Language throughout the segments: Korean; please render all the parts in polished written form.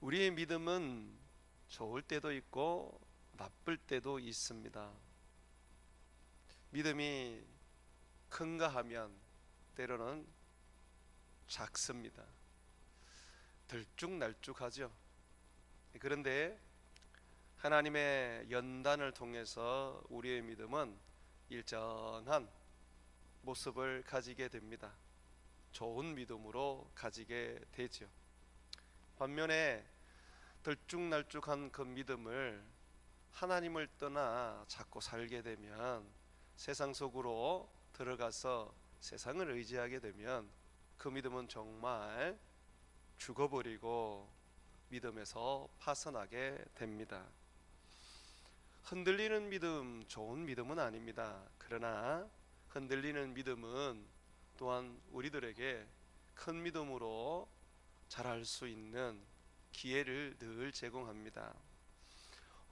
우리의 믿음은 좋을 때도 있고 나쁠 때도 있습니다. 믿음이 큰가 하면 때로는 작습니다. 들쭉날쭉하죠. 그런데 하나님의 연단을 통해서 우리의 믿음은 일정한 모습을 가지게 됩니다. 좋은 믿음으로 가지게 되죠. 반면에 들쭉날쭉한 그 믿음을 하나님을 떠나 자꾸 살게 되면, 세상 속으로 들어가서 세상을 의지하게 되면 그 믿음은 정말 죽어버리고 믿음에서 파산하게 됩니다. 흔들리는 믿음, 좋은 믿음은 아닙니다. 그러나 흔들리는 믿음은 또한 우리들에게 큰 믿음으로 자랄 수 있는 기회를 늘 제공합니다.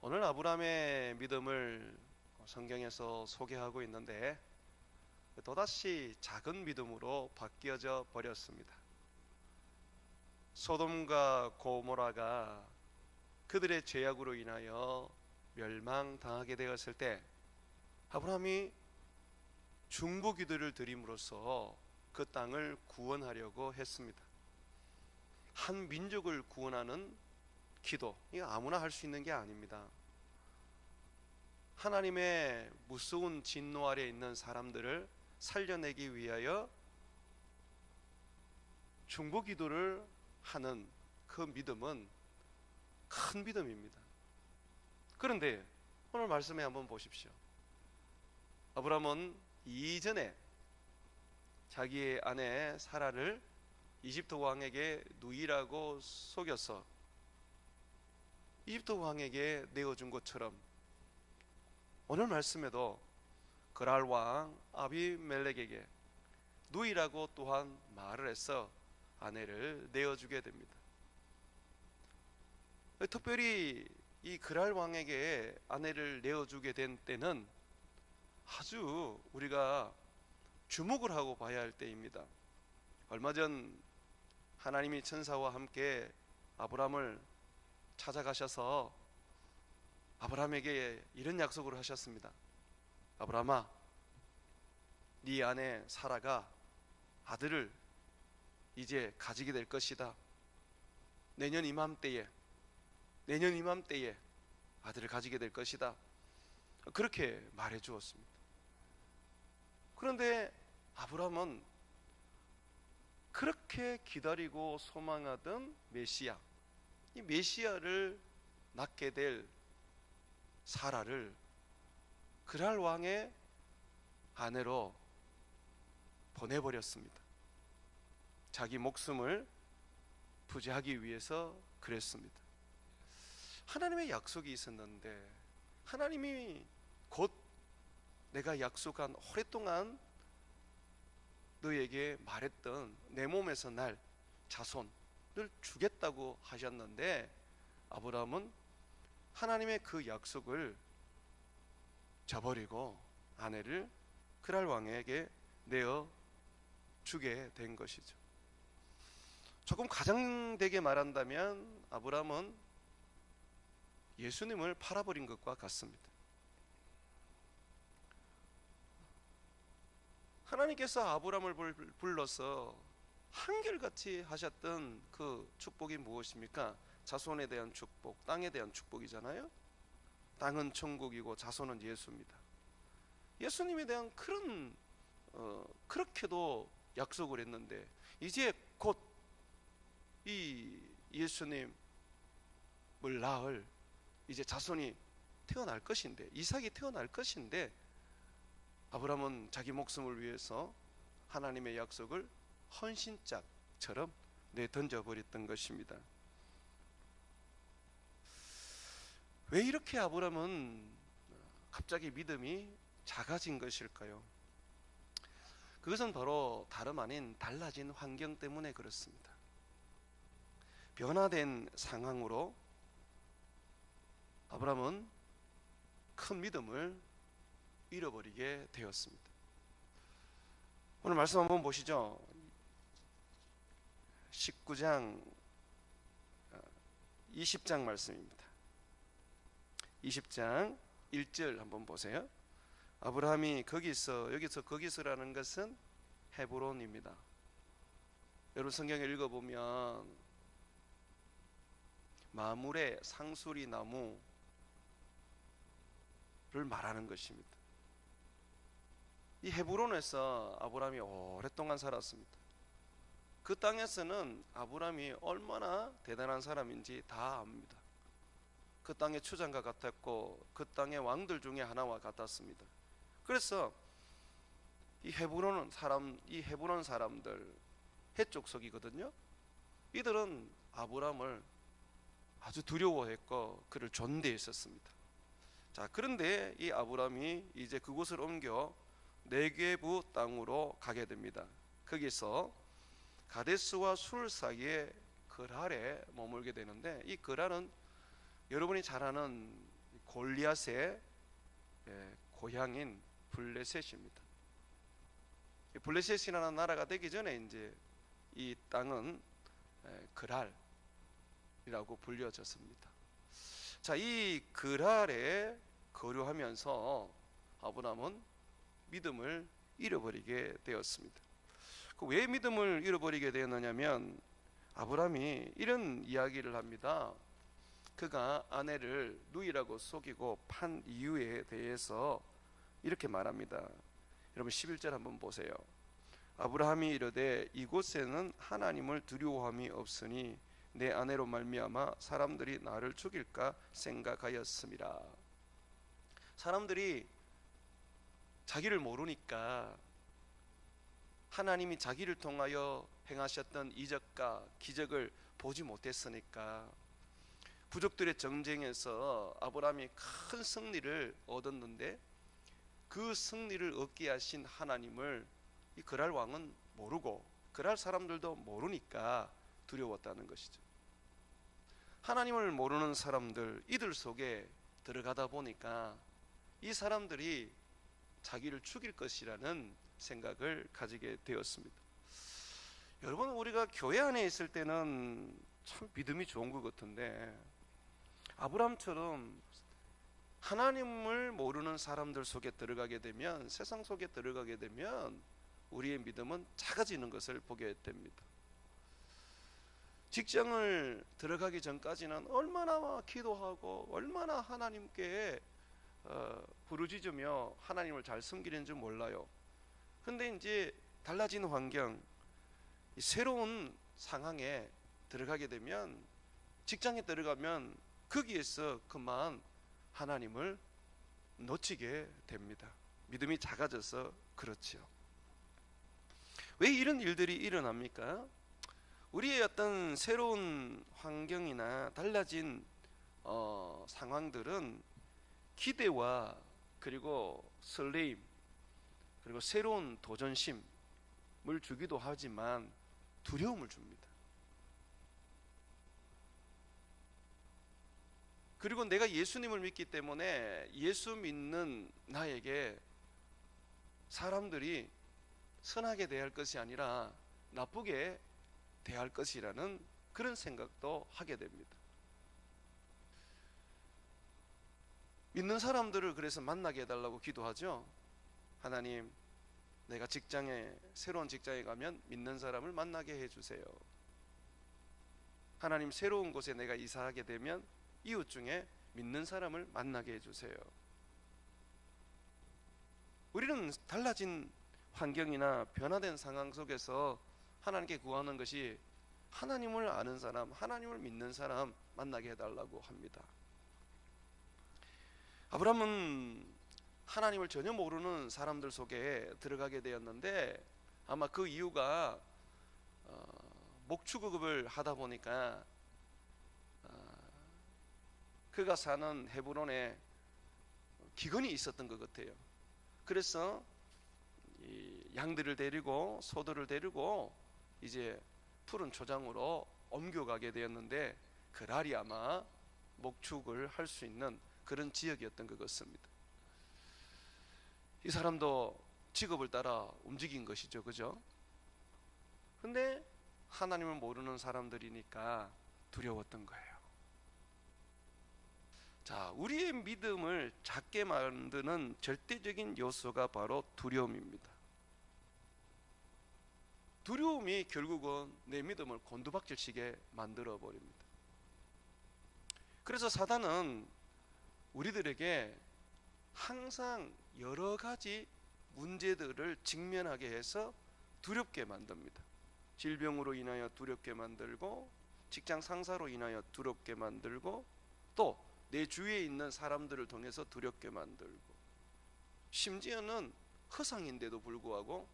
오늘 아브라함의 믿음을 성경에서 소개하고 있는데, 또다시 작은 믿음으로 바뀌어져 버렸습니다. 소돔과 고모라가 그들의 죄악으로 인하여 멸망당하게 되었을 때, 아브라함이 중보기도를 드림으로써 그 땅을 구원하려고 했습니다. 한 민족을 구원하는 기도, 이거 아무나 할 수 있는 게 아닙니다. 하나님의 무서운 진노 아래 있는 사람들을 살려내기 위하여 중보기도를 하는 그 믿음은 큰 믿음입니다. 그런데 오늘 말씀에 한번 보십시오. 아브라함은 이전에 자기의 아내 사라를 이집트 왕에게 누이라고 속여서 이집트 왕에게 내어준 것처럼, 오늘 말씀에도 그랄 왕 아비멜렉에게 누이라고 또한 말을 해서 아내를 내어주게 됩니다. 특별히 이 그랄 왕에게 아내를 내어주게 된 때는 아주 우리가 주목을 하고 봐야 할 때입니다. 얼마 전 하나님이 천사와 함께 아브라함을 찾아가셔서 아브라함에게 이런 약속을 하셨습니다. 아브라함아, 네 아내 사라가 아들을 이제 가지게 될 것이다. 내년 이맘때에 아들을 가지게 될 것이다. 그렇게 말해 주었습니다. 그런데 아브라함은 그렇게 기다리고 소망하던 메시아, 이 메시아를 낳게 될 사라를 그랄 왕의 아내로 보내버렸습니다. 자기 목숨을 부지하기 위해서 그랬습니다. 하나님의 약속이 있었는데, 하나님이 곧 내가 약속한 오랫동안 너에게 말했던 내 몸에서 날 자손을 주겠다고 하셨는데, 아브라함은 하나님의 그 약속을 저버리고 아내를 그랄 왕에게 내어 주게 된 것이죠. 조금 가장되게 말한다면 아브라함은 예수님을 팔아버린 것과 같습니다. 하나님께서 아브라함을 불러서 한결같이 하셨던 그 축복이 무엇입니까? 자손에 대한 축복, 땅에 대한 축복이잖아요. 땅은 천국이고 자손은 예수입니다. 예수님에 대한 그런 그렇게도 약속을 했는데, 이제 곧 이 예수님을 낳을 이제 자손이 태어날 것인데, 이삭이 태어날 것인데, 아브라함은 자기 목숨을 위해서 하나님의 약속을 헌신짝처럼 내던져버렸던 것입니다. 왜 이렇게 아브라함은 갑자기 믿음이 작아진 것일까요? 그것은 바로 다름 아닌 달라진 환경 때문에 그렇습니다. 변화된 상황으로 아브라함은 큰 믿음을 잃어버리게 되었습니다. 오늘 말씀 한번 보시죠. 19장 20장 말씀입니다. 20장 1절 한번 보세요. 아브라함이 여기서 거기서라는 것은 헤브론입니다. 여러분 성경을 읽어보면 마물의 상수리 나무를 말하는 것입니다. 이 헤브론에서 아브라함이 오랫동안 살았습니다. 그 땅에서는 아브라함이 얼마나 대단한 사람인지 다 압니다. 그 땅의 추장과 같았고 그 땅의 왕들 중에 하나와 같았습니다. 그래서 이 헤브론 사람들 해족속이거든요. 이들은 아브라함을 아주 두려워했고 그를 존대했었습니다. 자, 그런데 이 아브라함이 이제 그곳을 옮겨 네게부 땅으로 가게 됩니다. 거기서 가데스와 술 사이에 그랄에 머물게 되는데, 이 그랄은 여러분이 잘 아는 골리앗의 고향인 블레셋입니다. 블레셋이라는 나라가 되기 전에 이제 이 땅은 그랄이라고 불려졌습니다. 자, 이 그랄에 거류하면서 아브라함은 믿음을 잃어버리게 되었습니다. 왜 믿음을 잃어버리게 되었느냐면 아브라함이 이런 이야기를 합니다. 그가 아내를 누이라고 속이고 판 이유에 대해서 이렇게 말합니다. 여러분 11절 한번 보세요. 아브라함이 이르되 이곳에는 하나님을 두려워함이 없으니 내 아내로 말미암아 사람들이 나를 죽일까 생각하였음이라. 사람들이 자기를 모르니까, 하나님이 자기를 통하여 행하셨던 이적과 기적을 보지 못했으니까, 부족들의 정쟁에서 아브라함이 큰 승리를 얻었는데 그 승리를 얻게 하신 하나님을 이 그랄 왕은 모르고 그랄 사람들도 모르니까 두려웠다는 것이죠. 하나님을 모르는 사람들, 이들 속에 들어가다 보니까 이 사람들이 자기를 죽일 것이라는 생각을 가지게 되었습니다. 여러분, 우리가 교회 안에 있을 때는 참 믿음이 좋은 것 같은데, 아브라함처럼 하나님을 모르는 사람들 속에 들어가게 되면, 세상 속에 들어가게 되면 우리의 믿음은 작아지는 것을 보게 됩니다. 직장을 들어가기 전까지는 얼마나 기도하고 얼마나 하나님께 부르짖으며 하나님을 잘 섬기는지 몰라요. 근데 이제 달라진 환경, 새로운 상황에 들어가게 되면, 직장에 들어가면 거기에서 그만 하나님을 놓치게 됩니다. 믿음이 작아져서 그렇지요. 왜 이런 일들이 일어납니까? 우리의 어떤 새로운 환경이나 달라진 상황들은 기대와 그리고 설레임, 그리고 새로운 도전심을 주기도 하지만 두려움을 줍니다. 그리고 내가 예수님을 믿기 때문에 예수 믿는 나에게 사람들이 선하게 대할 것이 아니라 나쁘게 대할 것이라는 그런 생각도 하게 됩니다. 믿는 사람들을 그래서 만나게 해달라고 기도하죠. 하나님, 내가 새로운 직장에 가면 믿는 사람을 만나게 해주세요. 하나님, 새로운 곳에 내가 이사하게 되면 이웃 중에 믿는 사람을 만나게 해주세요. 우리는 달라진 환경이나 변화된 상황 속에서 하나님께 구하는 것이 하나님을 아는 사람, 하나님을 믿는 사람 만나게 해달라고 합니다. 아브라함은 하나님을 전혀 모르는 사람들 속에 들어가게 되었는데, 아마 그 이유가 목축업을 하다 보니까 그가 사는 헤브론에 기근이 있었던 것 같아요. 그래서 이 양들을 데리고 소들을 데리고 이제 푸른 초장으로 옮겨가게 되었는데, 그랄이 아마 목축을 할 수 있는 그런 지역이었던 것 같습니다. 이 사람도 직업을 따라 움직인 것이죠, 그죠? 근데 하나님을 모르는 사람들이니까 두려웠던 거예요. 자, 우리의 믿음을 작게 만드는 절대적인 요소가 바로 두려움입니다. 두려움이 결국은 내 믿음을 곤두박질치게 만들어 버립니다. 그래서 사단은 우리들에게 항상 여러 가지 문제들을 직면하게 해서 두렵게 만듭니다. 질병으로 인하여 두렵게 만들고, 직장 상사로 인하여 두렵게 만들고, 또 내 주위에 있는 사람들을 통해서 두렵게 만들고, 심지어는 허상인데도 불구하고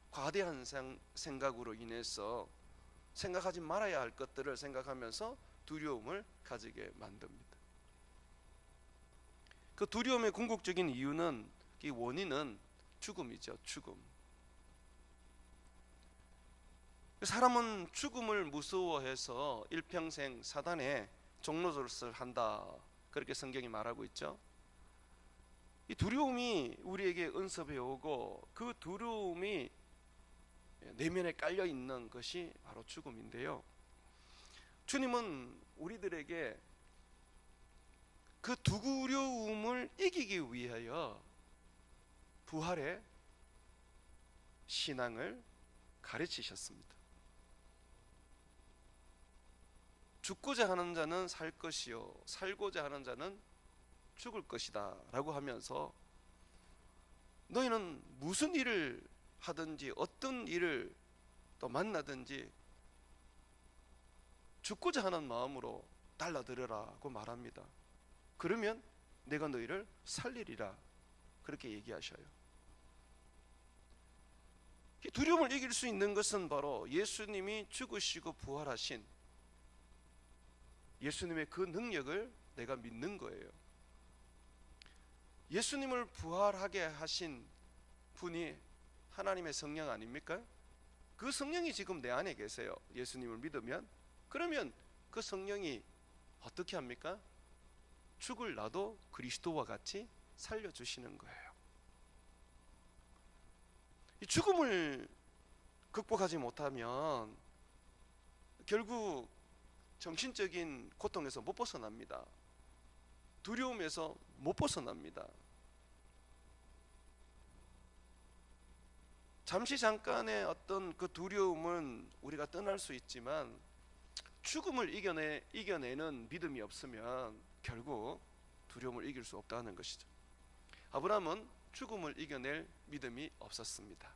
과대한 생각으로 인해서 생각하지 말아야 할 것들을 생각하면서 두려움을 가지게 만듭니다. 그 두려움의 궁극적인 이유는, 이 원인은 죽음이죠. 죽음. 사람은 죽음을 무서워해서 일평생 사단의 종노릇을 한다, 그렇게 성경이 말하고 있죠. 이 두려움이 우리에게 은습해 오고, 그 두려움이 내면에 깔려 있는 것이 바로 죽음인데요. 주님은 우리들에게 그 두려움을 이기기 위하여 부활의 신앙을 가르치셨습니다. 죽고자 하는 자는 살 것이요 살고자 하는 자는 죽을 것이다 라고 하면서, 너희는 무슨 일을 하든지 어떤 일을 또 만나든지 죽고자 하는 마음으로 달라들으라고 말합니다. 그러면 내가 너희를 살리리라, 그렇게 얘기하셔요. 이 두려움을 이길 수 있는 것은 바로 예수님이 죽으시고 부활하신 예수님의 그 능력을 내가 믿는 거예요. 예수님을 부활하게 하신 분이 하나님의 성령 아닙니까? 그 성령이 지금 내 안에 계세요. 예수님을 믿으면. 그러면 그 성령이 어떻게 합니까? 죽을 나도 그리스도와 같이 살려주시는 거예요. 이 죽음을 극복하지 못하면 결국 정신적인 고통에서 못 벗어납니다. 두려움에서 못 벗어납니다. 잠깐의 어떤 그 두려움은 우리가 떠날 수 있지만, 죽음을 이겨내는 믿음이 없으면 결국 두려움을 이길 수 없다는 것이죠. 아브라함은 죽음을 이겨낼 믿음이 없었습니다.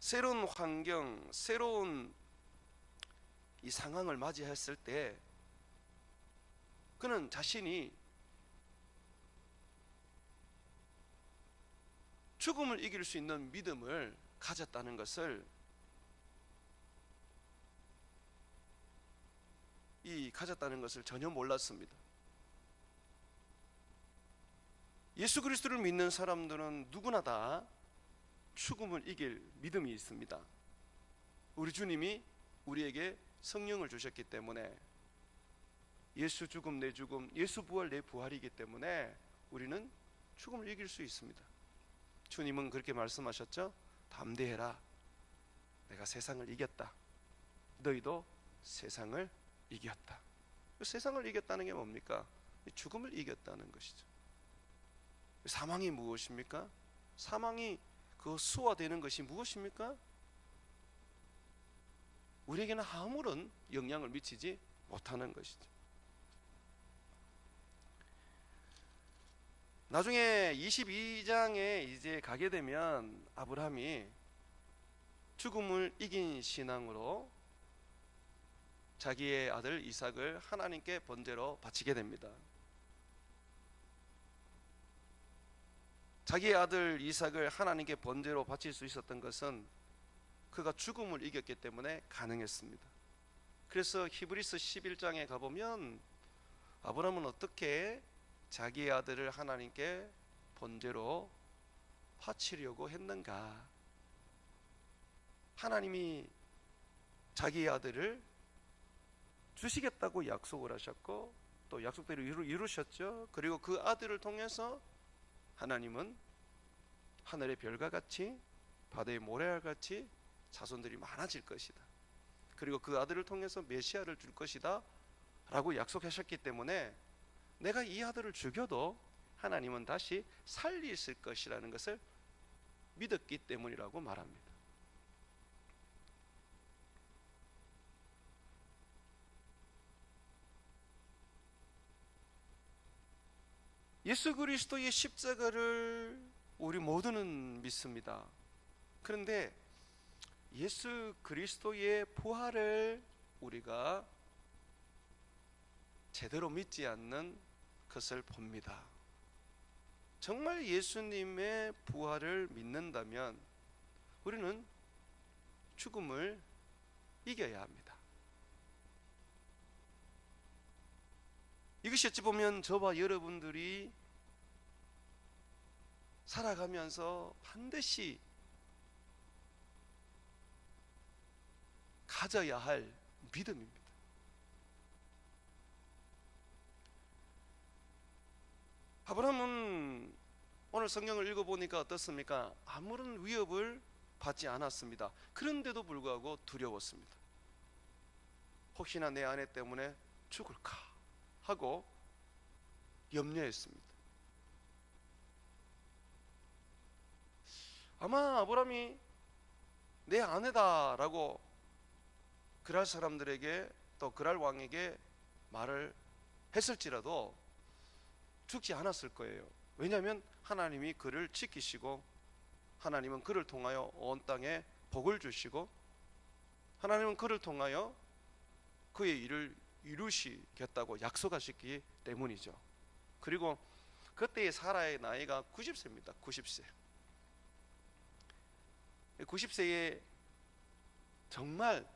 새로운 환경, 새로운 이 상황을 맞이했을 때 그는 자신이 죽음을 이길 수 있는 믿음을 가졌다는 것을 전혀 몰랐습니다. 예수 그리스도를 믿는 사람들은 누구나 다 죽음을 이길 믿음이 있습니다. 우리 주님이 우리에게 성령을 주셨기 때문에, 예수 죽음 내 죽음, 예수 부활 내 부활이기 때문에 우리는 죽음을 이길 수 있습니다. 주님은 그렇게 말씀하셨죠. 담대해라, 내가 세상을 이겼다. 너희도 세상을 이겼다. 세상을 이겼다는 게 뭡니까? 죽음을 이겼다는 것이죠. 사망이 무엇입니까? 사망이 그 수화되는 것이 무엇입니까? 우리에게는 아무런 영향을 미치지 못하는 것이죠. 나중에 22장에 이제 가게 되면 아브라함이 죽음을 이긴 신앙으로 자기의 아들 이삭을 하나님께 번제로 바치게 됩니다. 자기의 아들 이삭을 하나님께 번제로 바칠 수 있었던 것은 그가 죽음을 이겼기 때문에 가능했습니다. 그래서 히브리서 11장에 가보면 아브라함은 어떻게 자기의 아들을 하나님께 번제로 바치려고 했는가? 하나님이 자기의 아들을 주시겠다고 약속을 하셨고, 또 약속대로 이루셨죠. 그리고 그 아들을 통해서 하나님은 하늘의 별과 같이 바다의 모래알 같이 자손들이 많아질 것이다. 그리고 그 아들을 통해서 메시아를 줄 것이다 라고 약속하셨기 때문에 내가 이 아들을 죽여도 하나님은 다시 살리실 것이라는 것을 믿었기 때문이라고 말합니다. 예수 그리스도의 십자가를 우리 모두는 믿습니다. 그런데 예수 그리스도의 부활을 우리가 제대로 믿지 않는 것을 봅니다. 정말 예수님의 부활을 믿는다면 우리는 죽음을 이겨야 합니다. 이것이 어찌 보면 저와 여러분들이 살아가면서 반드시 가져야 할 믿음입니다. 아브라함은 오늘 성경을 읽어보니까 어떻습니까? 아무런 위협을 받지 않았습니다. 그런데도 불구하고 두려웠습니다. 혹시나 내 아내 때문에 죽을까 하고 염려했습니다. 아마 아브라함이 내 아내다라고 그랄 사람들에게 또 그랄 왕에게 말을 했을지라도 죽지 않았을 거예요. 왜냐하면 하나님이 그를 지키시고 하나님은 그를 통하여 온 땅에 복을 주시고 하나님은 그를 통하여 그의 일을 이루시겠다고 약속하셨기 때문이죠. 그리고 그때의 사라의 나이가 90세입니다. 90세. 90세에 정말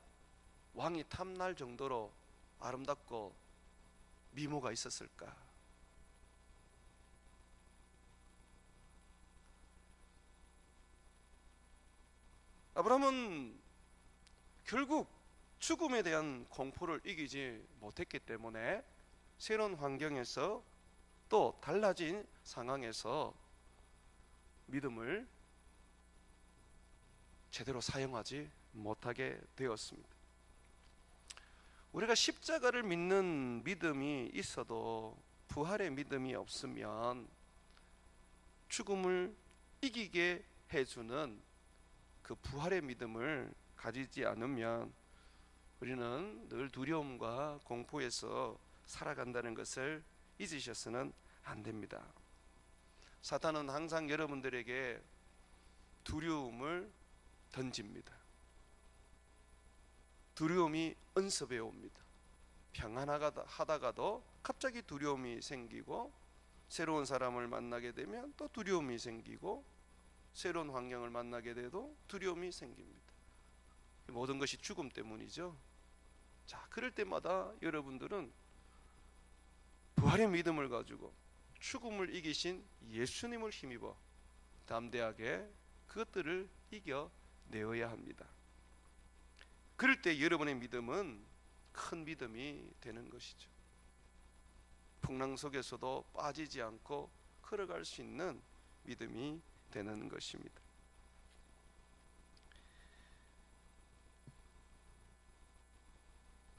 왕이 탐날 정도로 아름답고 미모가 있었을까? 아브라함은 결국 죽음에 대한 공포를 이기지 못했기 때문에 새로운 환경에서 또 달라진 상황에서 믿음을 제대로 사용하지 못하게 되었습니다. 우리가 십자가를 믿는 믿음이 있어도 부활의 믿음이 없으면 죽음을 이기게 해주는 그 부활의 믿음을 가지지 않으면 우리는 늘 두려움과 공포에서 살아간다는 것을 잊으셔서는 안 됩니다. 사탄은 항상 여러분들에게 두려움을 던집니다. 두려움이 은습해 옵니다. 평안하다가도 갑자기 두려움이 생기고 새로운 사람을 만나게 되면 또 두려움이 생기고 새로운 환경을 만나게 돼도 두려움이 생깁니다. 모든 것이 죽음 때문이죠. 자, 그럴 때마다 여러분들은 부활의 믿음을 가지고 죽음을 이기신 예수님을 힘입어 담대하게 그것들을 이겨내어야 합니다. 그럴 때 여러분의 믿음은 큰 믿음이 되는 것이죠. 풍랑 속에서도 빠지지 않고 걸어갈 수 있는 믿음이 되는 것입니다.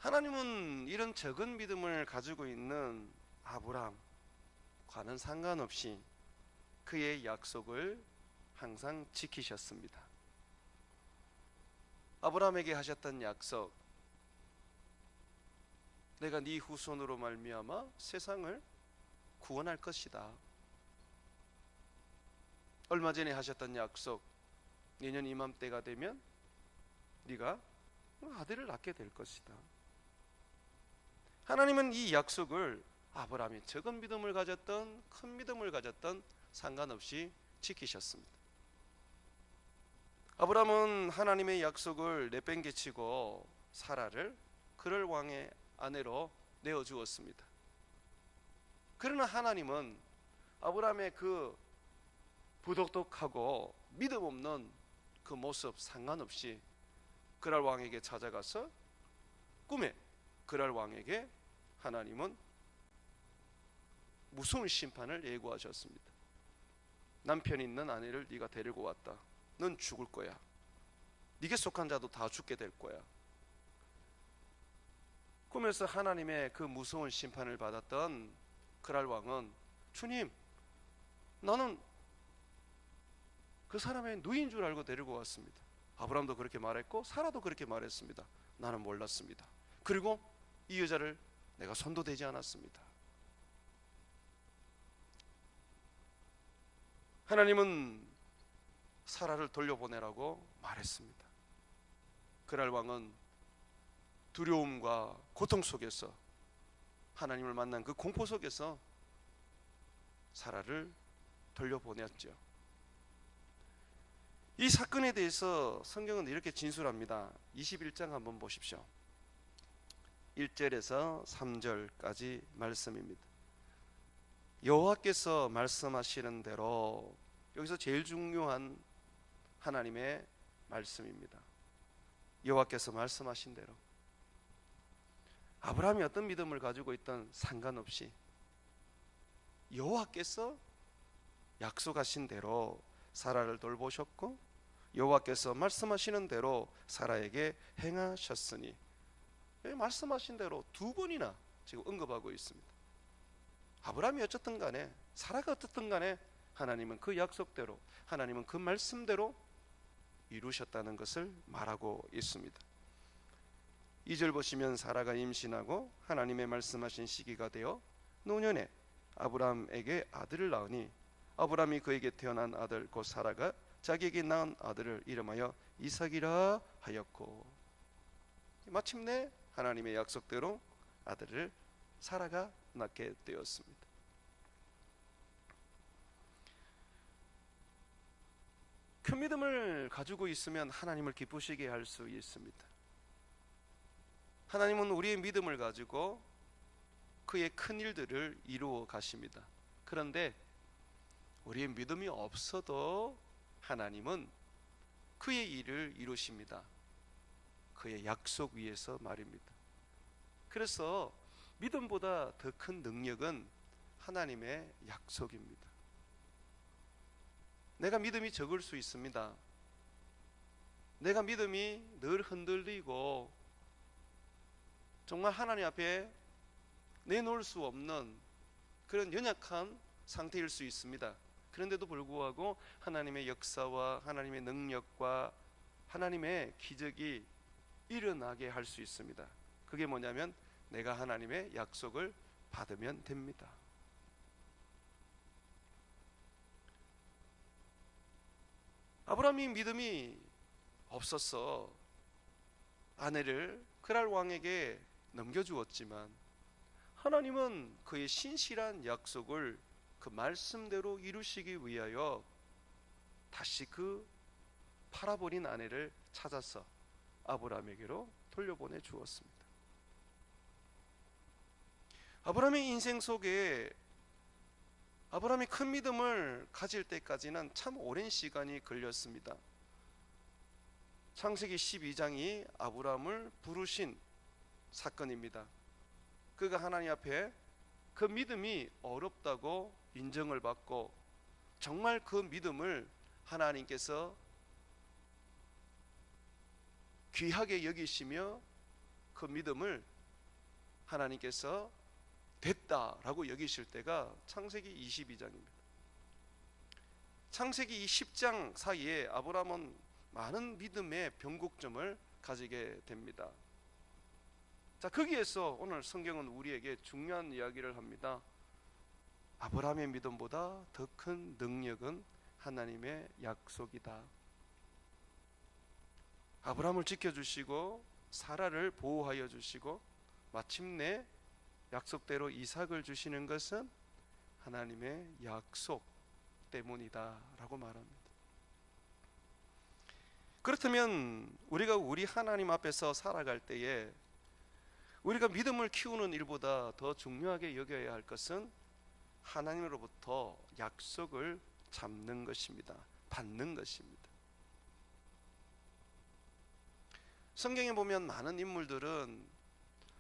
하나님은 이런 적은 믿음을 가지고 있는 아브라함과는 상관없이 그의 약속을 항상 지키셨습니다. 아브라함에게 하셨던 약속, 내가 네 후손으로 말미암아 세상을 구원할 것이다. 얼마 전에 하셨던 약속, 내년 이맘때가 되면 네가 아들을 낳게 될 것이다. 하나님은 이 약속을 아브라함이 적은 믿음을 가졌던 큰 믿음을 가졌던 상관없이 지키셨습니다. 아브라함은 하나님의 약속을 내팽개치고 사라를 그를 왕의 아내로 내어주었습니다. 그러나 하나님은 아브라함의 그 부독독하고 믿음 없는 그 모습 상관없이 그랄 왕에게 찾아가서 꿈에 그랄 왕에게 하나님은 무서운 심판을 예고하셨습니다. 남편 있는 아내를 네가 데리고 왔다. 넌 죽을 거야. 네게 속한 자도 다 죽게 될 거야. 꿈에서 하나님의 그 무서운 심판을 받았던 그랄 왕은 주님, 나는 그 사람의 누이인 줄 알고 데리고 왔습니다. 아브라함도 그렇게 말했고 사라도 그렇게 말했습니다. 나는 몰랐습니다. 그리고 이 여자를 내가 손도 대지 않았습니다. 하나님은 사라를 돌려보내라고 말했습니다. 그랄 왕은 두려움과 고통 속에서, 하나님을 만난 그 공포 속에서 사라를 돌려보냈죠. 이 사건에 대해서 성경은 이렇게 진술합니다. 21장 한번 보십시오. 1절에서 3절까지 말씀입니다. 여호와께서 말씀하시는 대로, 여기서 제일 중요한 하나님의 말씀입니다. 여호와께서 말씀하신 대로, 아브라함이 어떤 믿음을 가지고 있던 상관없이 여호와께서 약속하신 대로 사라를 돌보셨고 여호와께서 말씀하시는 대로 사라에게 행하셨으니, 말씀하신 대로 두 번이나 지금 언급하고 있습니다. 아브라함이 어쨌든 간에, 사라가 어쨌든 간에 하나님은 그 약속대로, 하나님은 그 말씀대로 이루셨다는 것을 말하고 있습니다. 2절 보시면 사라가 임신하고 하나님의 말씀하신 시기가 되어 노년에 아브라함에게 아들을 낳으니 아브라함이 그에게 태어난 아들 곧 사라가 자기에게 낳은 아들을 이름하여 이삭이라 하였고, 마침내 하나님의 약속대로 아들을 사라가 낳게 되었습니다. 큰 믿음을 가지고 있으면 하나님을 기쁘시게 할 수 있습니다. 하나님은 우리의 믿음을 가지고 그의 큰 일들을 이루어 가십니다. 그런데 우리의 믿음이 없어도 하나님은 그의 일을 이루십니다. 그의 약속 위에서 말입니다. 그래서 믿음보다 더 큰 능력은 하나님의 약속입니다. 내가 믿음이 적을 수 있습니다. 내가 믿음이 늘 흔들리고 정말 하나님 앞에 내놓을 수 없는 그런 연약한 상태일 수 있습니다. 그런데도 불구하고 하나님의 역사와 하나님의 능력과 하나님의 기적이 일어나게 할 수 있습니다. 그게 뭐냐면 내가 하나님의 약속을 받으면 됩니다. 아브라함이 믿음이 없어서 아내를 그랄 왕에게 넘겨주었지만 하나님은 그의 신실한 약속을 그 말씀대로 이루시기 위하여 다시 그 팔아버린 아내를 찾아서 아브라함에게로 돌려보내 주었습니다. 아브라함의 인생 속에 아브라함이 큰 믿음을 가질 때까지는 참 오랜 시간이 걸렸습니다. 창세기 12장이 아브라함을 부르신 사건입니다. 그가 하나님 앞에 그 믿음이 어렵다고 인정을 받고 정말 그 믿음을 하나님께서 귀하게 여기시며 그 믿음을 하나님께서 됐다라고 여기실 때가 창세기 22장입니다. 창세기 10장 사이에 아브라함은 많은 믿음의 변곡점을 가지게 됩니다. 자, 거기에서 오늘 성경은 우리에게 중요한 이야기를 합니다. 아브라함의 믿음보다 더 큰 능력은 하나님의 약속이다. 아브라함을 지켜주시고 사라를 보호하여 주시고 마침내 약속대로 이삭을 주시는 것은 하나님의 약속 때문이다 라고 말합니다. 그렇다면 우리가 우리 하나님 앞에서 살아갈 때에 우리가 믿음을 키우는 일보다 더 중요하게 여겨야 할 것은 하나님으로부터 약속을 잡는 것입니다. 받는 것입니다. 성경에 보면 많은 인물들은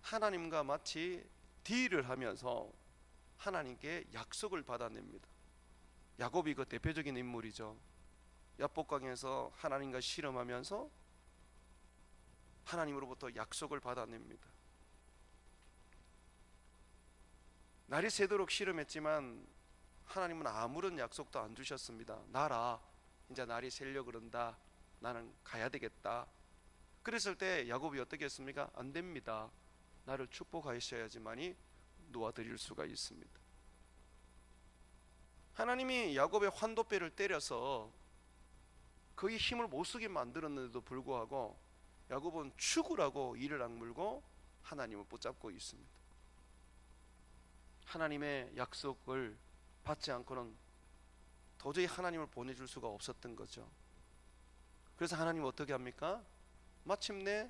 하나님과 마치 딜을 하면서 하나님께 약속을 받아냅니다. 야곱이 그 대표적인 인물이죠. 야복강에서 하나님과 씨름하면서 하나님으로부터 약속을 받아냅니다. 날이 새도록 실험했지만 하나님은 아무런 약속도 안 주셨습니다. 나라, 이제 날이 새려 그런다. 나는 가야 되겠다. 그랬을 때 야곱이 어떻게 했습니까? 안 됩니다. 나를 축복하셔야지만이 놓아드릴 수가 있습니다. 하나님이 야곱의 환도뼈를 때려서 거의 힘을 못 쓰게 만들었는데도 불구하고 야곱은 죽으라고 이를 악물고 하나님을 붙잡고 있습니다. 하나님의 약속을 받지 않고는 도저히 하나님을 보내줄 수가 없었던 거죠. 그래서 하나님은 어떻게 합니까? 마침내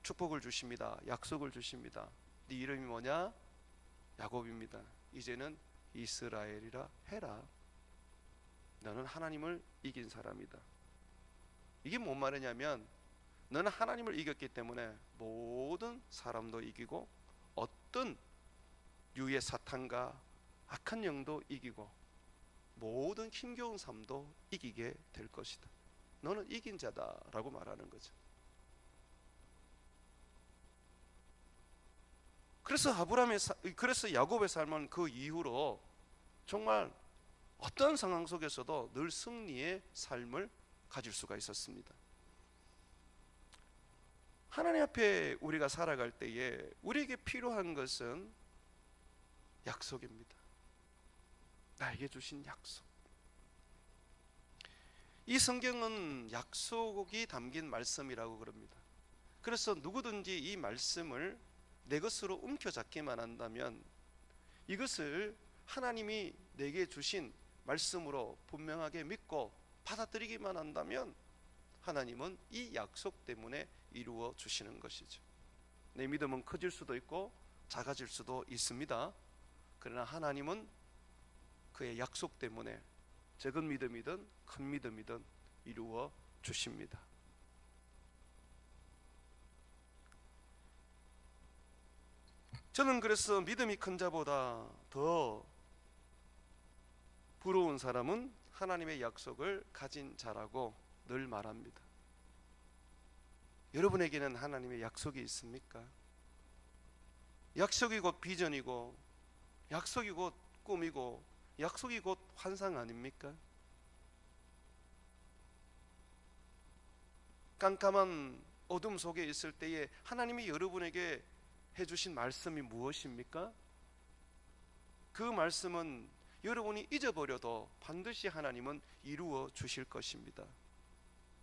축복을 주십니다. 약속을 주십니다. 네 이름이 뭐냐? 야곱입니다. 이제는 이스라엘이라 해라. 너는 하나님을 이긴 사람이다. 이게 뭔 말이냐면 너는 하나님을 이겼기 때문에 모든 사람도 이기고 어떤 유의 사탄과 악한 영도 이기고 모든 힘겨운 삶도 이기게 될 것이다. 너는 이긴 자다라고 말하는 거죠. 그래서 야곱의 삶은 그 이후로 정말 어떤 상황 속에서도 늘 승리의 삶을 가질 수가 있었습니다. 하나님 앞에 우리가 살아갈 때에 우리에게 필요한 것은 약속입니다. 나에게 주신 약속. 이 성경은 약속이 담긴 말씀이라고 그럽니다. 그래서 누구든지 이 말씀을 내 것으로 움켜잡기만 한다면, 이것을 하나님이 내게 주신 말씀으로 분명하게 믿고 받아들이기만 한다면 하나님은 이 약속 때문에 이루어 주시는 것이죠. 내 믿음은 커질 수도 있고 작아질 수도 있습니다. 그러나 하나님은 그의 약속 때문에 적은 믿음이든 큰 믿음이든 이루어 주십니다. 저는 그래서 믿음이 큰 자보다 더 부러운 사람은 하나님의 약속을 가진 자라고 늘 말합니다. 여러분에게는 하나님의 약속이 있습니까? 약속이 곧 비전이고, 약속이 곧 꿈이고, 약속이 곧 환상 아닙니까? 깜깜한 어둠 속에 있을 때에 하나님이 여러분에게 해주신 말씀이 무엇입니까? 그 말씀은 여러분이 잊어버려도 반드시 하나님은 이루어 주실 것입니다.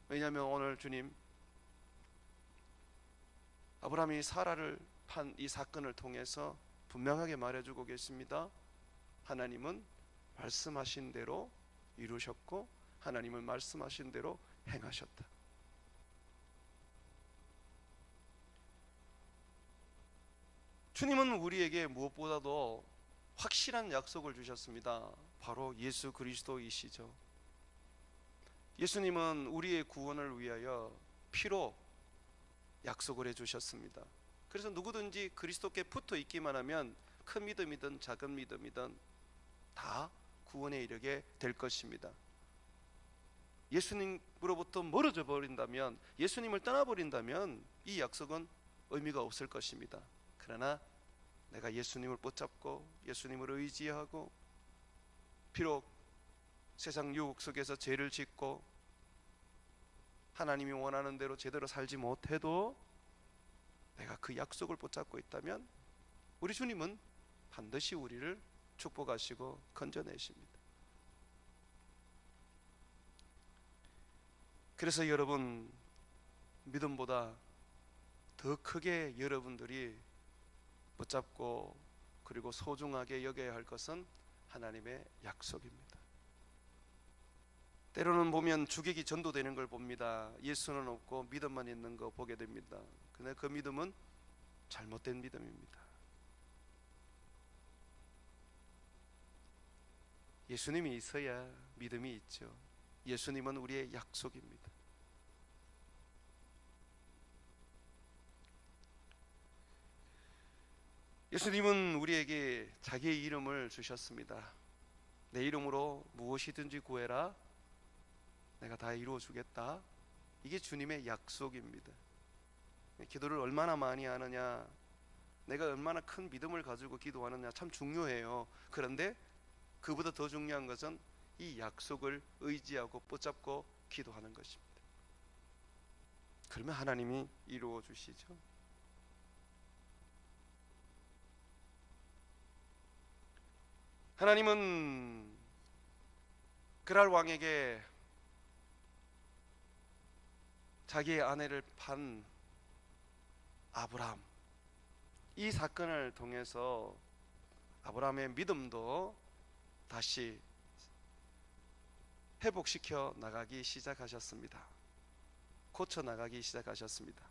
왜냐하면 오늘 주님 아브라함이 사라를 판 이 사건을 통해서 분명하게 말해주고 계십니다. 하나님은 말씀하신 대로 이루셨고 하나님은 말씀하신 대로 행하셨다. 주님은 우리에게 무엇보다도 확실한 약속을 주셨습니다. 바로 예수 그리스도이시죠. 예수님은 우리의 구원을 위하여 피로 약속을 해주셨습니다. 그래서 누구든지 그리스도께 붙어 있기만 하면 큰 믿음이든 작은 믿음이든 다 구원에 이르게 될 것입니다. 예수님으로부터 멀어져 버린다면, 예수님을 떠나버린다면 이 약속은 의미가 없을 것입니다. 그러나 내가 예수님을 붙잡고 예수님을 의지하고 비록 세상 유혹 속에서 죄를 짓고 하나님이 원하는 대로 제대로 살지 못해도 내가 그 약속을 붙잡고 있다면 우리 주님은 반드시 우리를 축복하시고 건져내십니다. 그래서 여러분, 믿음보다 더 크게 여러분들이 붙잡고 그리고 소중하게 여겨야 할 것은 하나님의 약속입니다. 때로는 보면 주객이 전도되는 걸 봅니다. 예수는 없고 믿음만 있는 거 보게 됩니다. 근데 그 믿음은 잘못된 믿음입니다. 예수님이 있어야 믿음이 있죠. 예수님은 우리의 약속입니다. 예수님은 우리에게 자기의 이름을 주셨습니다. 내 이름으로 무엇이든지 구해라. 내가 다 이루어 주겠다. 이게 주님의 약속입니다. 기도를 얼마나 많이 하느냐, 내가 얼마나 큰 믿음을 가지고 기도하느냐 참 중요해요. 그런데 그보다 더 중요한 것은 이 약속을 의지하고 붙잡고 기도하는 것입니다. 그러면 하나님이 이루어 주시죠. 하나님은 그랄 왕에게 자기의 아내를 판 아브라함, 이 사건을 통해서 아브라함의 믿음도 다시 회복시켜 나가기 시작하셨습니다. 고쳐 나가기 시작하셨습니다.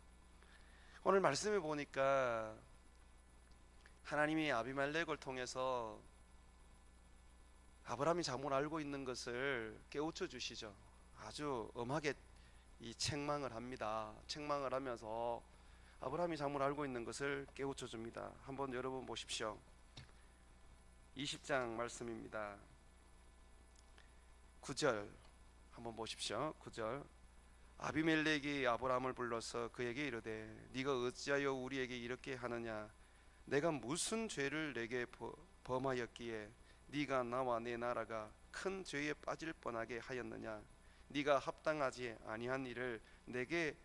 오늘 말씀해 보니까 하나님이 아비멜렉을 통해서 아브라함이 잘못 알고 있는 것을 깨우쳐 주시죠. 아주 엄하게 이 책망을 합니다. 책망을 하면서 아브라함이 잘못 알고 있는 것을 깨우쳐 줍니다. 한번 여러분 보십시오. 20장 말씀입니다. 9절 한번 보십시오. 9절. 아비멜렉이 아브라함을 불러서 그에게 이르되 네가 어찌하여 우리에게 이렇게 하느냐? 내가 무슨 죄를 내게 범하였기에 네가 나와 내 나라가 큰 죄에 빠질 뻔하게 하였느냐? 네가 합당하지 아니한 일을 내게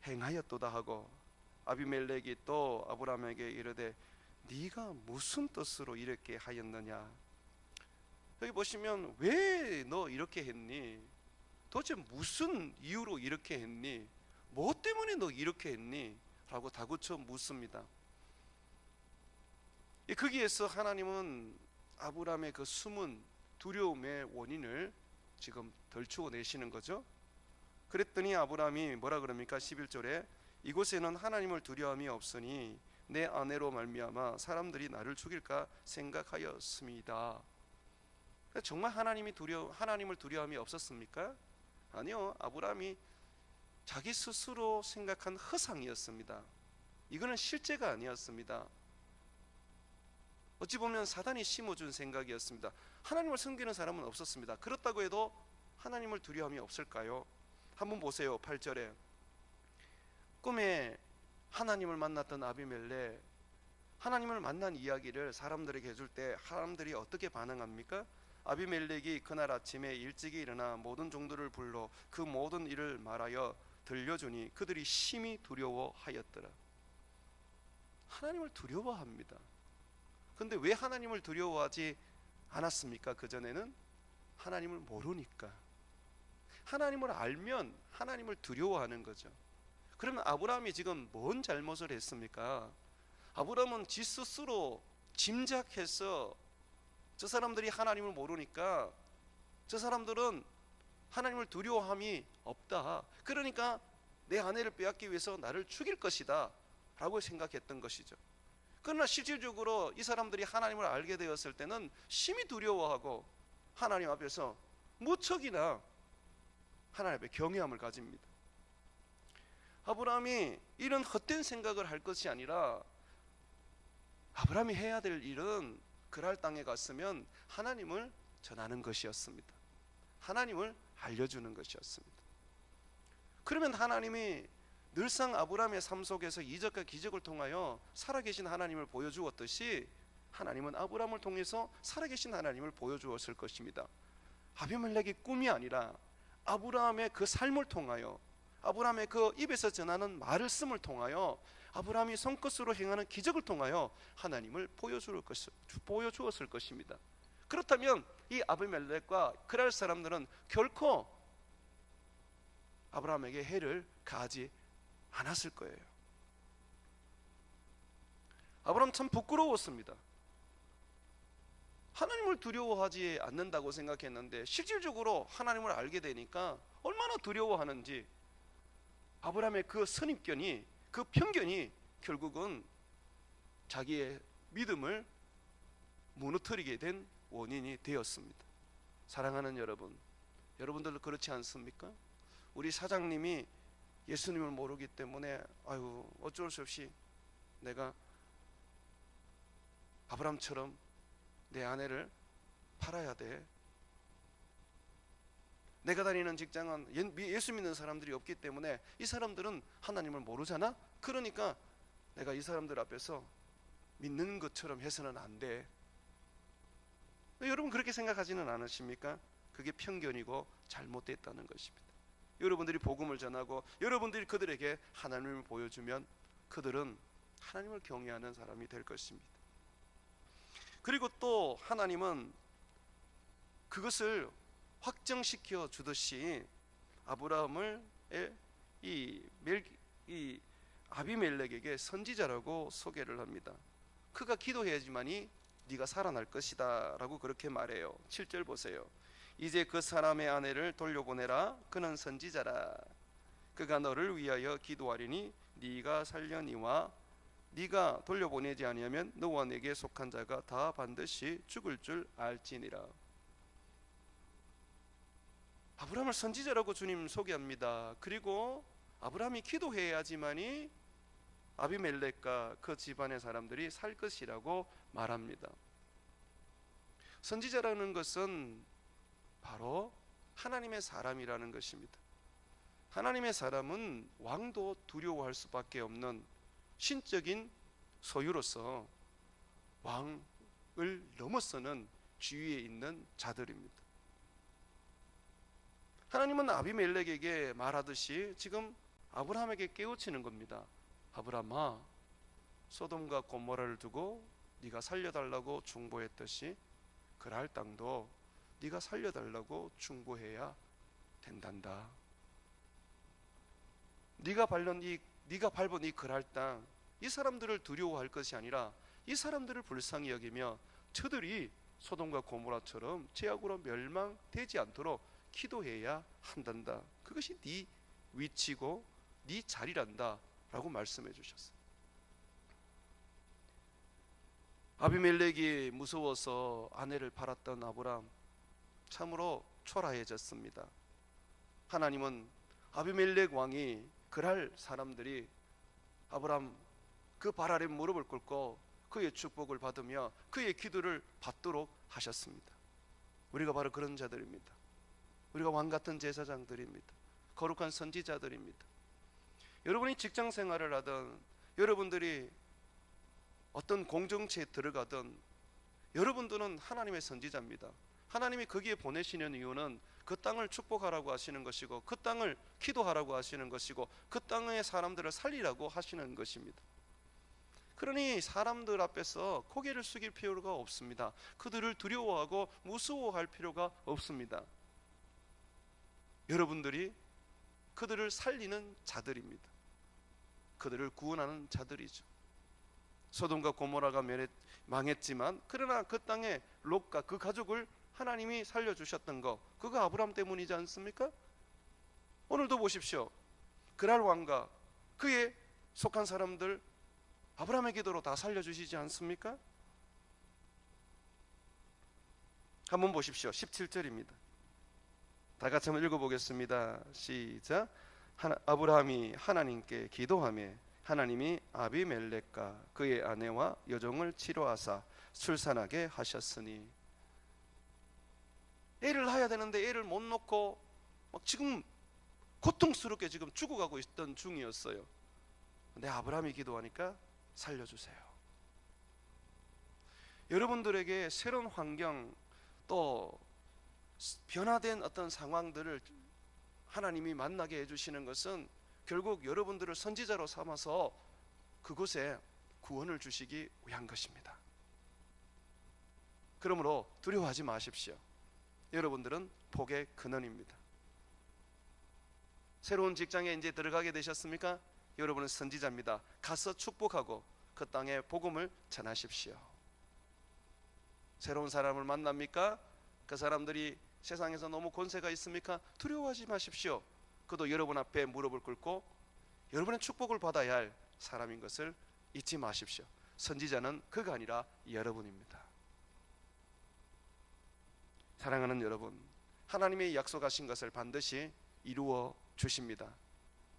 행하였도다 하고 아비멜렉이 또 아브라함에게 이르되 네가 무슨 뜻으로 이렇게 하였느냐? 여기 보시면 왜 너 이렇게 했니? 도대체 무슨 이유로 이렇게 했니? 뭐 때문에 너 이렇게 했니? 라고 다그쳐 묻습니다. 거기에서 하나님은 아브라함의 그 숨은 두려움의 원인을 지금 덜추어 내시는 거죠. 그랬더니 아브라함이 뭐라 그럽니까? 11절에 이곳에는 하나님을 두려움이 없으니 내 아내로 말미암아 사람들이 나를 죽일까 생각하였습니다. 정말 하나님을 두려움이 없었습니까? 아니요. 아브라함이 자기 스스로 생각한 허상이었습니다. 이거는 실제가 아니었습니다. 어찌 보면 사단이 심어준 생각이었습니다. 하나님을 섬기는 사람은 없었습니다. 그렇다고 해도 하나님을 두려움이 없을까요? 한번 보세요. 8절에 꿈에 하나님을 만났던 아비멜렉, 하나님을 만난 이야기를 사람들에게 해줄 때 사람들이 어떻게 반응합니까? 아비멜렉이 그날 아침에 일찍이 일어나 모든 종들을 불러 그 모든 일을 말하여 들려주니 그들이 심히 두려워하였더라. 하나님을 두려워합니다. 근데 왜 하나님을 두려워하지 않았습니까? 그전에는 하나님을 모르니까. 하나님을 알면 하나님을 두려워하는 거죠. 그러면 아브라함이 지금 뭔 잘못을 했습니까? 아브라함은 지 스스로 짐작해서 저 사람들이 하나님을 모르니까 저 사람들은 하나님을 두려워함이 없다. 그러니까 내 아내를 빼앗기 위해서 나를 죽일 것이다 라고 생각했던 것이죠. 그러나 실질적으로 이 사람들이 하나님을 알게 되었을 때는 심히 두려워하고 하나님 앞에서 무척이나 하나님 앞에 경외함을 가집니다. 아브라함이 이런 헛된 생각을 할 것이 아니라 아브라함이 해야 될 일은 그랄 땅에 갔으면 하나님을 전하는 것이었습니다. 하나님을 알려주는 것이었습니다. 그러면 하나님이 늘상 아브라함의 삶 속에서 이적과 기적을 통하여 살아계신 하나님을 보여주었듯이 하나님은 아브라함을 통해서 살아계신 하나님을 보여주었을 것입니다. 아비멜렉의 꿈이 아니라 아브라함의 그 삶을 통하여, 아브라함의 그 입에서 전하는 말을 씀을 통하여, 아브라함이 손끝으로 행하는 기적을 통하여 하나님을 보여주었을 것입니다. 그렇다면 이 아비멜렉과 그랄 사람들은 결코 아브라함에게 해를 가하지 않았을 거예요. 아브라함 참 부끄러웠습니다. 하나님을 두려워하지 않는다고 생각했는데 실질적으로 하나님을 알게 되니까 얼마나 두려워하는지, 아브라함의 그 선입견이, 그 편견이 결국은 자기의 믿음을 무너뜨리게 된 원인이 되었습니다. 사랑하는 여러분, 여러분들도 그렇지 않습니까? 우리 사장님이 예수님을 모르기 때문에 어쩔 수 없이 내가 아브라함처럼 내 아내를 팔아야 돼. 내가 다니는 직장은 예수 믿는 사람들이 없기 때문에 이 사람들은 하나님을 모르잖아. 그러니까 내가 이 사람들 앞에서 믿는 것처럼 해서는 안 돼. 여러분 그렇게 생각하지는 않으십니까? 그게 편견이고 잘못됐다는 것입니다. 여러분들이 복음을 전하고 여러분들이 그들에게 하나님을 보여주면 그들은 하나님을 경외하는 사람이 될 것입니다. 그리고 또 하나님은 그것을 확정시켜 주듯이 아브라함을 이 아비멜렉에게 선지자라고 소개를 합니다. 그가 기도해야지만이 네가 살아날 것이다 라고 그렇게 말해요. 7절 보세요. 이제 그 사람의 아내를 돌려보내라. 그는 선지자라. 그가 너를 위하여 기도하리니 네가 살려니와 네가 돌려보내지 아니하면 너와 내게 속한 자가 다 반드시 죽을 줄 알지니라. 아브라함을 선지자라고 주님 소개합니다. 그리고 아브라함이 기도해야지만이 아비멜렉과 그 집안의 사람들이 살 것이라고 말합니다. 선지자라는 것은 바로 하나님의 사람이라는 것입니다. 하나님의 사람은 왕도 두려워할 수밖에 없는 신적인 소유로서 왕을 넘어서는 지위에 있는 자들입니다. 하나님은 아비멜렉에게 말하듯이 지금 아브라함에게 깨우치는 겁니다. 아브라함아, 소돔과 고모라를 두고 네가 살려달라고 중보했듯이 그랄 땅도 네가 살려달라고 중보해야 된단다. 네가 밟은 이 그랄 땅, 이 사람들을 두려워할 것이 아니라 이 사람들을 불쌍히 여기며 저들이 소돔과 고모라처럼 죄악으로 멸망되지 않도록 기도해야 한단다. 그것이 네 위치고 네 자리란다 라고 말씀해 주셨어요. 아비멜렉이 무서워서 아내를 팔았던 아브라함, 참으로 초라해졌습니다. 하나님은 아비멜렉 왕이 그랄 사람들이 아브라함 그 발 아래 무릎을 꿇고 그의 축복을 받으며 그의 기도를 받도록 하셨습니다. 우리가 바로 그런 자들입니다. 우리가 왕같은 제사장들입니다. 거룩한 선지자들입니다. 여러분이 직장 생활을 하든 여러분들이 어떤 공동체에 들어가든 여러분들은 하나님의 선지자입니다. 하나님이 거기에 보내시는 이유는 그 땅을 축복하라고 하시는 것이고 그 땅을 기도하라고 하시는 것이고 그 땅의 사람들을 살리라고 하시는 것입니다. 그러니 사람들 앞에서 고개를 숙일 필요가 없습니다. 그들을 두려워하고 무서워할 필요가 없습니다. 여러분들이 그들을 살리는 자들입니다. 그들을 구원하는 자들이죠. 소돔과 고모라가 망했지만 그러나 그 땅의 롯과 그 가족을 하나님이 살려주셨던 거, 그거 아브라함 때문이지 않습니까? 오늘도 보십시오. 그랄 왕과 그에 속한 사람들 아브라함의 기도로 다 살려주시지 않습니까? 한번 보십시오. 17절입니다. 다 같이 한번 읽어보겠습니다. 시작. 아브라함이 하나님께 기도하며 하나님이 아비멜렉과 그의 아내와 여종을 치료하사 출산하게 하셨으니. 애를 낳아야 되는데 애를 못 놓고 막 지금 고통스럽게 지금 죽어가고 있던 중이었어요. 근데 아브라함이 기도하니까 살려주세요. 여러분들에게 새로운 환경 또 변화된 어떤 상황들을 하나님이 만나게 해주시는 것은 결국 여러분들을 선지자로 삼아서 그곳에 구원을 주시기 위한 것입니다. 그러므로 두려워하지 마십시오. 여러분들은 복의 근원입니다. 새로운 직장에 이제 들어가게 되셨습니까? 여러분은 선지자입니다. 가서 축복하고 그 땅에 복음을 전하십시오. 새로운 사람을 만납니까? 그 사람들이 세상에서 너무 권세가 있습니까? 두려워하지 마십시오. 그도 여러분 앞에 무릎을 꿇고 여러분의 축복을 받아야 할 사람인 것을 잊지 마십시오. 선지자는 그가 아니라 여러분입니다. 사랑하는 여러분, 하나님의 약속하신 것을 반드시 이루어 주십니다.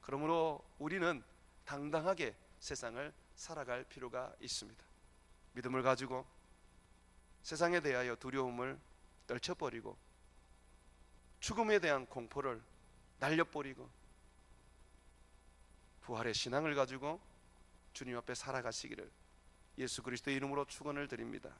그러므로 우리는 당당하게 세상을 살아갈 필요가 있습니다. 믿음을 가지고 세상에 대하여 두려움을 떨쳐버리고 죽음에 대한 공포를 날려버리고 부활의 신앙을 가지고 주님 앞에 살아가시기를 예수 그리스도의 이름으로 축원을 드립니다.